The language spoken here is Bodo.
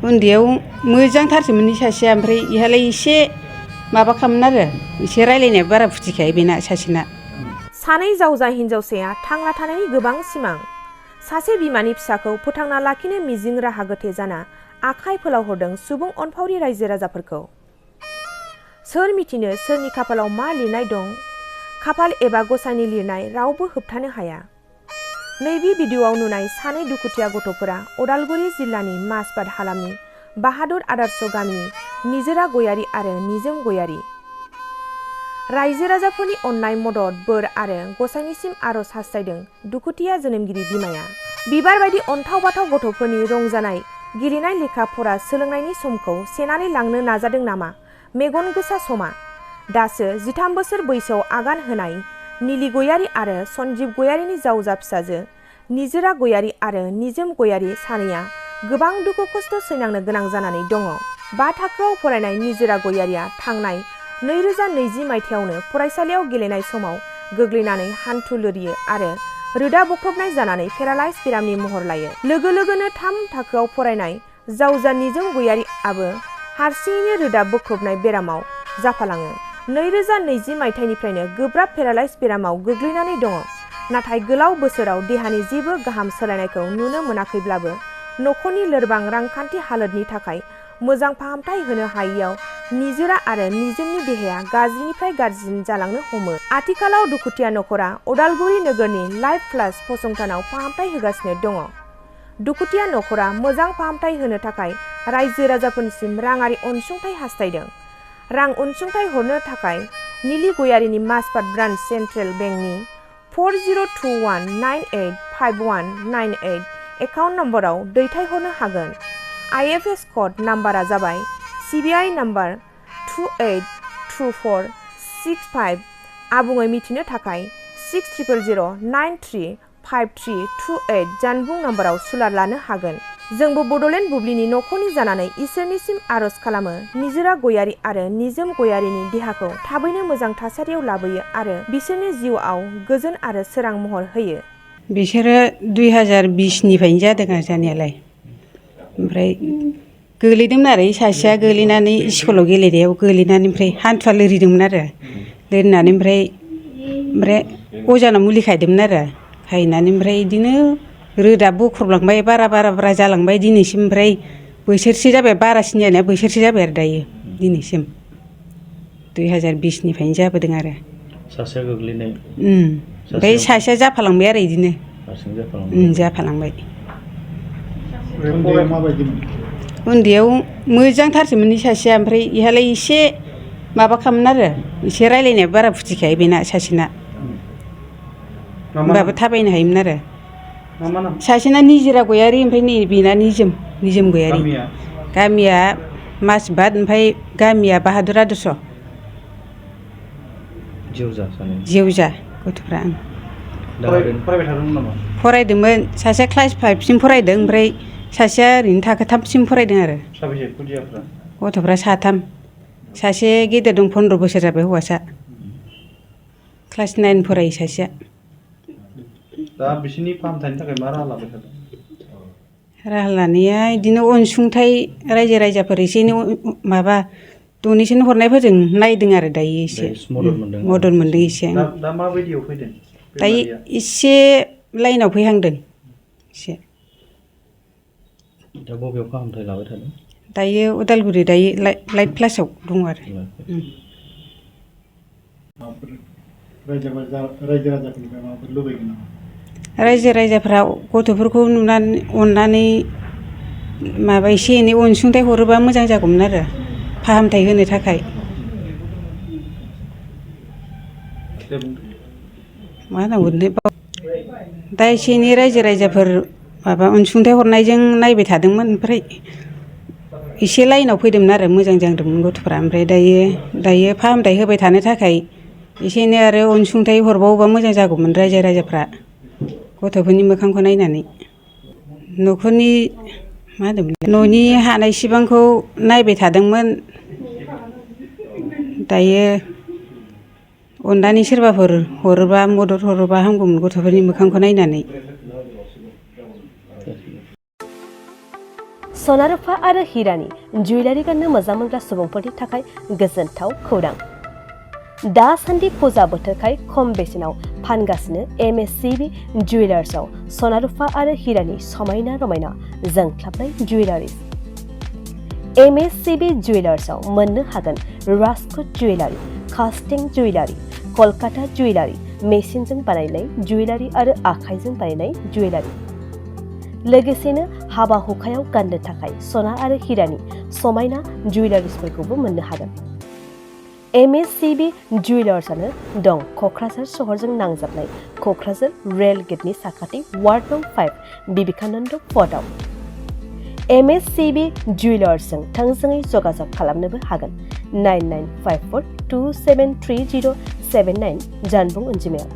उन्दैयाव मोजांथारसोमोन सासेया ओमफ्राय इहालाय एसे माबा खामोन आरो एसे रायलायनाया बारा फुथिखाया बेना सासेना। सानै जावजा हिनजावसाया थांना थानायनि गोबां सिमां। सासे बिमानि फिसाखौ फोथांना लाखिनो मिजिं राहा गोथे जाना आखाइ फोलावहरदों सुबुं अनफावरि रायजो राजाफोरखौ। सोर मिथिनो सोरनि खाफालाव मा लिरनाय दं? खाफाल एबा गसाइनि लिरनाय रावबो होबथानो हाया। नैबे भिडिअ'आव नुनाय सानै दुखुथिया गथ'फोरा उदालगुरि जिल्लानि माजबाद हालामनि बाहादुर आदर्श गामिनि निजोरा गयारी आरो निजोम गयारी। रायजो राजाफोरनि अननाय मदद बोर आरो गसाइनिसिम आरज हास्थायदों दुखुथिया जोनोमगिरि बिमाया। बिबार बायदि अन्थाव बाथाव गथ'फोरनि रंजानाय गेलेनाय लेखा फरा सोलोंनायनि समखौ सेनानै लांनो नाजादों नामा मेगन गोसा समा? दासो 13 बोसोर बैसोआव आगान होनाय निलि गयारी आरो सन्जीब गयारीनि जावजा फिसाजो निजोरा गयारी आरो निजोम गयारी सानैया गोबां दुखु खस्थ' सैनांनो गोनां जानानै दङ। 5 थाखोआव फरायनाय निजोरा गयारीया थांनाय 2020 मायथाइयावनो फरायसालियाव गेलेनाय समाव गोग्लैनानै हान्थु लोरियो आरो रोदा बुख्रबनाय जानानै पेरालाइज बेरामनि महर लायो। लोगो लोगोनो 3 थाखोआव फरायनाय जावजा निजोम गयारीआबो हारसिङैनो रोदा बुख्रबनाय बेरामाव जाफालाङो। 2020 मायथाइनिफ्रायनो गोब्राब पेरालाइज बेरामाव गोग्लैनानै दङ। नाथाय गोलाव बोसोराव देहानि जेबो गाहाम सोलायनायखौ नुनो मोनाखैब्लाबो नखरनि लोरबां रांखान्थि हालोदनि थाखाय मोजां फाहामथाय होनो हायैयाव निजोरा आरो निजोमनि देहाया गाज्रिनिफ्राय गाज्रिसिन जालांनो हमो। आथिखालाव दुखुथिया नखरा उदालगुरि नोगोरनि लाइफ प्लास फसंथानाव फाहामथाय होगासिनो दङ। दुखुथिया नखरा मोजां फाहामथाय होनो थाखाय रायजो राजाफोरनिसिम राङारि अनसुंथाइ हास्थायदों। रां अनसुंथाइ हरनो थाखाय निलि गयारीनि माजबाद ब्रान्च सेन्ट्रेल बेंकनि 4021985198 एकाउन्ट नम्बराव दैथायहरनो हागोन। IFS कड नाम्बारा जाबाय CBI नाम्बार 282465। आबुङै मिथिनो थाखाय 6000935328 जानबुं नाम्बाराव सुलाद लानो हागोन। जोंबो बड'लेण्ड बुब्लिनि नखरनि जानानै इसोरनिसिम आरज खालामो निजोरा गयारी आरो निजोम गयारीनि देहाखौ थाबैनो मोजां थासारियाव लाबोयो आरो बिसोरनि जिउआव गोजोन आरो सोरां महर होयो। बिसोरो 2020 निफ्रायनो जादों आरो जानायालाय। ओमफ्राय गोलैदोंमोन आरो सासेया गोलैनानै स्कुलाव गेलेनायाव गोलैनानै ओमफ्राय हान्थुआ लोरिदोंमोन आरो लोरिनानै ओमफ्राय अजानाव मुलि खायदोंमोन आरो खायनानै ओमफ्राय बिदिनो रोदा बुख्रबलांबाय बारा जालांबाय दिनैसिम। ओमफ्राय बोसोरसे जाबाय, बारासिन जानाया बोसोरसे जाबाय आरो दायो दिनैसिम। 2020 निफ्रायनो जाबोदों आरो सासेया गोग्लैनाय। ओमफ्राय सासेया जाफालांबाय आरो बिदिनो जाफालांबाय। उन्दैयाव मोजांथारसोमोन सासेया ओमफ्राय इहालाय एसे माबा खामोन आरो एसे रायलायनाया बारा फुथिखाया बेना सासेना। होमबाबो थाबायनो हायोमोन आरो। सासेना निजोरा गयारी ओमफ्राय नै बेना निजोम गयारी। गामिया माजबाद ओमफ्राय गामिया बाहादुर आदर्श। जेवजा गथ'फ्रा। फरायबाय थादोंमोन नामा? फरायदोंमोन। सासेया क्लास 5 सिम फरायदों ओमफ्राय सासेया ओरैनो थाखो 3 सिम फरायदों आरो। साबेसे खुदियाफ्रा? गथ'फ्रा 3। सासे गेदेर दं 15 बोसोर जाबाय हौवासा। क्लास 9 फरायो सासेया। दा बिसोरनि फाहामथायनि थाखाय मा राहा लाबाय थादों? राहा लानाया बिदिनो अनसुंथाइ रायजो राजाफोर एसे एनै माबा डनेसन हरनायफोरजों नायदों आरो दायो एसे मदद मोनदों एसे। दा माबायदियाव फैदों? दायो एसे लाइनाव फैहांदों एसे। दा बबेयाव फाहामथाय लाबाय थादों? दायो उदालगुरि दायो लाइफ प्लासाव दङ आरो। रायजो राजाफ्रा गथ'फोरखौ नुनानै अननानै माबा एसे एनै अनसुंथाइ हरोबा मोजां जागौमोन आरो फाहामथाय होनो थाखाय। मा होनांगौ दा एसे एनै रायजो राजाफोर माबा अनसुंथाइ हरनायजों नायबाय थादोंमोन। ओमफ्राय एसे लाइनाव फैदोंमोन आरो मोजां जादोंमोन गथ'फ्रा। ओमफ्राय दायो फाहामथाय होबाय थानो थाखाय एसे एनै आरो अनसुंथाइ हरबावोबा मोजां जागौमोन रायजो राजाफ्रा गथ'फोरनि मोखांखौ नायनानै। न'खरनि मा होनोमोनलाय न'नि हानाय सिबांखौ नायबाय थादोंमोन। दायो अननानै सोरबाफोर हरोबा मदद हरोबा हामगौमोन गथ'फोरनि मोखांखौ नायनानै। सना रुफा आरो हिरानि जुवेलारि गाननो मोजां मोनग्रा सुबुंफोरनि थाखाय गोजोनथाव खौरां। दासान्दि फुजा बोथोरखाय खम बेसेनाव फानगासिनो MSCB जुवेलार्सआव सना रुफा आरो हिरानि समायना रमायना जोंख्लाबनाय जुवेलारिज। MSCB जुवेलार्सआव मोननो हागोन राजकोट जुवेलारि, कास्टिं जुवेलारि, कलकाता जुवेलारि, मेसिनजों बानायनाय जुवेलारि आरो आखाइजों बानायनाय जुवेलारि। लोगोसेनो हाबा हुखायाव गाननो थाखाय सना आरो हिरानि समायना जुवेलारिसफोरखौबो मोननो हागोन। MSCB जुवेलार्सआनो दं क'क्राझार सहरजों नांजाबनाय क'क्राझार रेल गेटनि साखाथि वार्ड नं 5 बिबेकानन्द पथआव। MSCB जुवेलार्सजों थोंजोङै जगाजग खालामनोबो हागोन 9954273079 जानबुं अनजिमायाव।